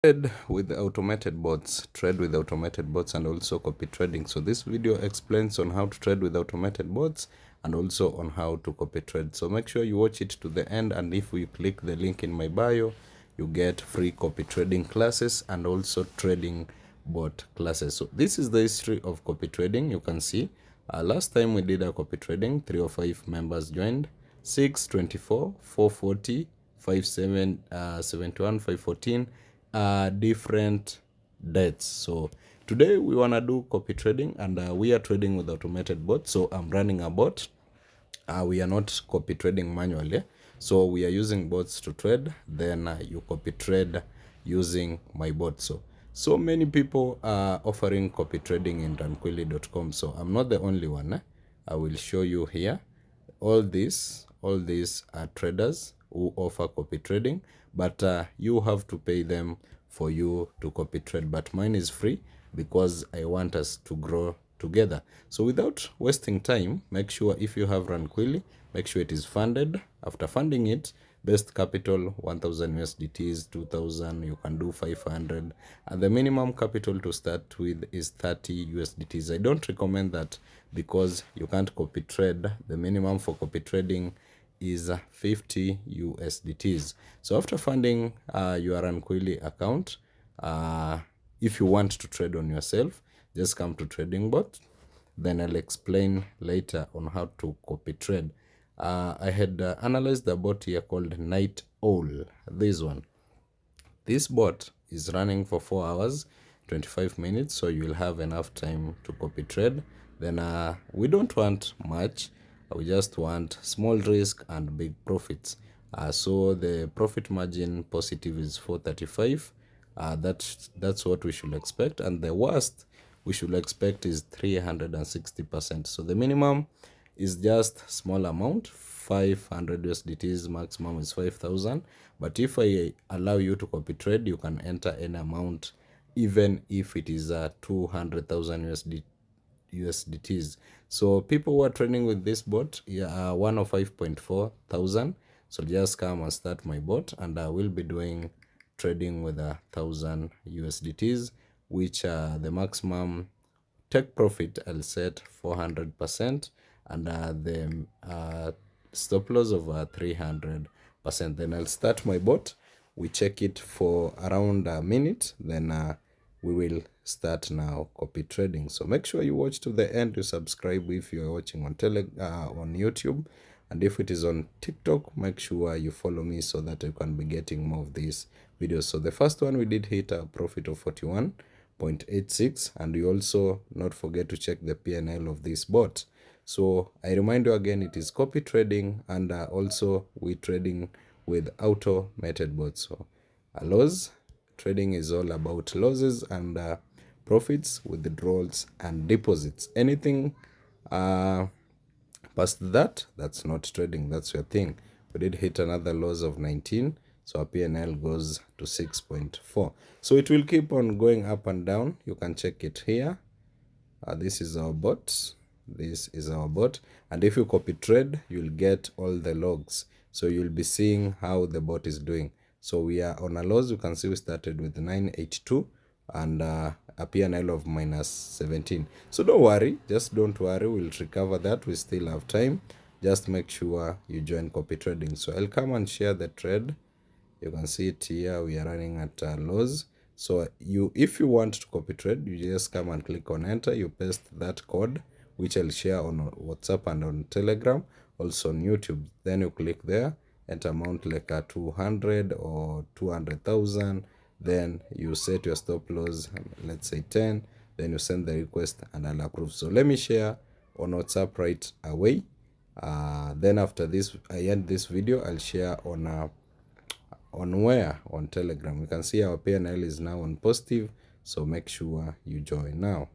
Trade with automated bots, and also copy trading. So this video explains on how to trade with automated bots and also on how to copy trade. So make sure you watch it to the end, and if you click the link in my bio, you get free copy trading classes and also trading bot classes. So this is the history of copy trading. You can see last time we did a copy trading, 3 or 5 members joined: 6, 24, 440, 57, 71, 514, different dates. So today we want to do copy trading, and we are trading with automated bots. So I'm running a bot. We are not copy trading manually, so we are using bots to trade. Then you copy trade using my bot. So many people are offering copy trading in tranquilly.com, so I'm not the only one. I will show you here. All these are traders who offer copy trading, but you have to pay them for you to copy trade. But mine is free because I want us to grow together. So without wasting time, make sure if you have Runquilly, make sure it is funded. After funding it, best capital 1000 USDTs, 2000, you can do 500, and the minimum capital to start with is 30 USDTs. I don't recommend that because you can't copy trade. The minimum for copy trading is 50 USDTs. So after funding your Runquilly account, if you want to trade on yourself, just come to trading bot. Then I'll explain later on how to copy trade. I had analyzed the bot here called Night Owl. This one. This bot is running for 4 hours, 25 minutes, so you'll have enough time to copy trade. Then we don't want much. We just want small risk and big profits. So the profit margin positive is 435. That's what we should expect, and the worst we should expect is 360%. So the minimum is just small amount, 500 USDTs, maximum is 5,000. But if I allow you to copy trade, you can enter any amount, even if it is 200,000 USDTs. So people who are trading with this bot, yeah, 1 or 5.4 thousand. So just come and start my bot, and I will be doing trading with 1,000 USDTs, which the maximum take profit I'll set 400%, and the stop loss of 300%. Then I'll start my bot. We check it for around a minute, then we will start now copy trading. So make sure you watch to the end. You subscribe if you are watching on on YouTube, and if it is on TikTok, make sure you follow me so that you can be getting more of these videos. So the first one, we did hit a profit of 41.86, and you also not forget to check the PNL of this bot. So I remind you again, it is copy trading, and also we trading with automated bots. So loss trading is all about losses and profits, withdrawals and deposits. Anything past that, that's not trading, that's your thing. We did hit another loss of 19, so our PNL goes to 6.4. So it will keep on going up and down. You can check it here. This is our bot. This is our bot, and if you copy trade, you'll get all the logs, so you'll be seeing how the bot is doing. So we are on a loss. You can see we started with 982 and a PNL of minus 17. So don't worry, just don't worry, we'll recover that. We still have time. Just make sure you join copy trading. So I'll come and share the trade. You can see it here. We are running at a loss. So if you want to copy trade, you just come and click on enter. You paste that code, which I'll share on WhatsApp and on Telegram, also on YouTube. Then you click there, enter amount like a 200 or 200,000. Then you set your stop loss, let's say 10. Then you send the request and I'll approve. So let me share on WhatsApp right away. Then after this, I end this video, I'll share on Telegram. You can see our PNL is now on positive, so make sure you join now.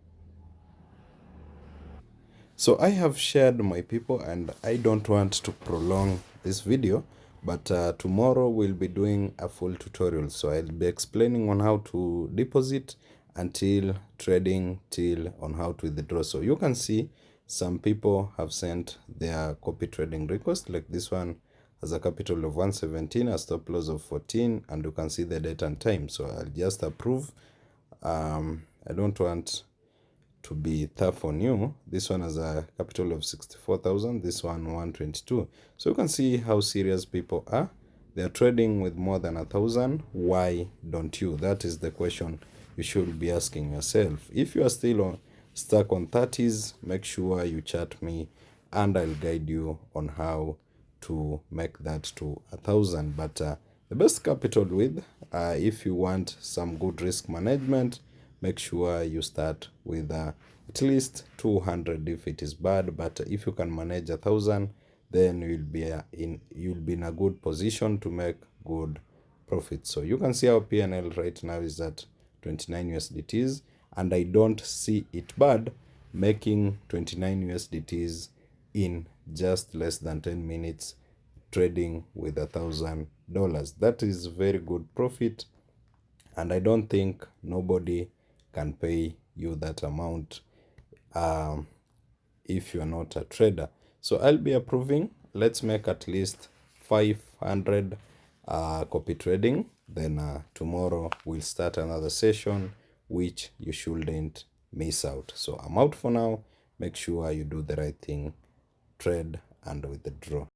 So I have shared, my people, and I don't want to prolong this video, but tomorrow we'll be doing a full tutorial. So I'll be explaining on how to deposit until trading, till on how to withdraw. So you can see some people have sent their copy trading request, like this one has a capital of 117, a stop loss of 14, and you can see the date and time. So I'll just approve. I don't want to be tough on you. This one has a capital of 64,000, this one 122. So you can see how serious people are. They are trading with more than 1,000. Why don't you? That is the question you should be asking yourself. If you are still stuck on 30s, make sure you chat me and I'll guide you on how to make that to 1,000. But the best capital with, if you want some good risk management, make sure you start with at least 200 if it is bad. But if you can manage 1,000, then you'll be in a good position to make good profits. So you can see our P&L right now is at 29 USDTs, and I don't see it bad making 29 USDTs in just less than 10 minutes trading with $1,000. That is very good profit, and I don't think nobody can pay you that amount if you're not a trader. So I'll be approving. Let's make at least 500 copy trading. Then tomorrow we'll start another session which you shouldn't miss out. So I'm out for now. Make sure you do the right thing, trade and withdraw.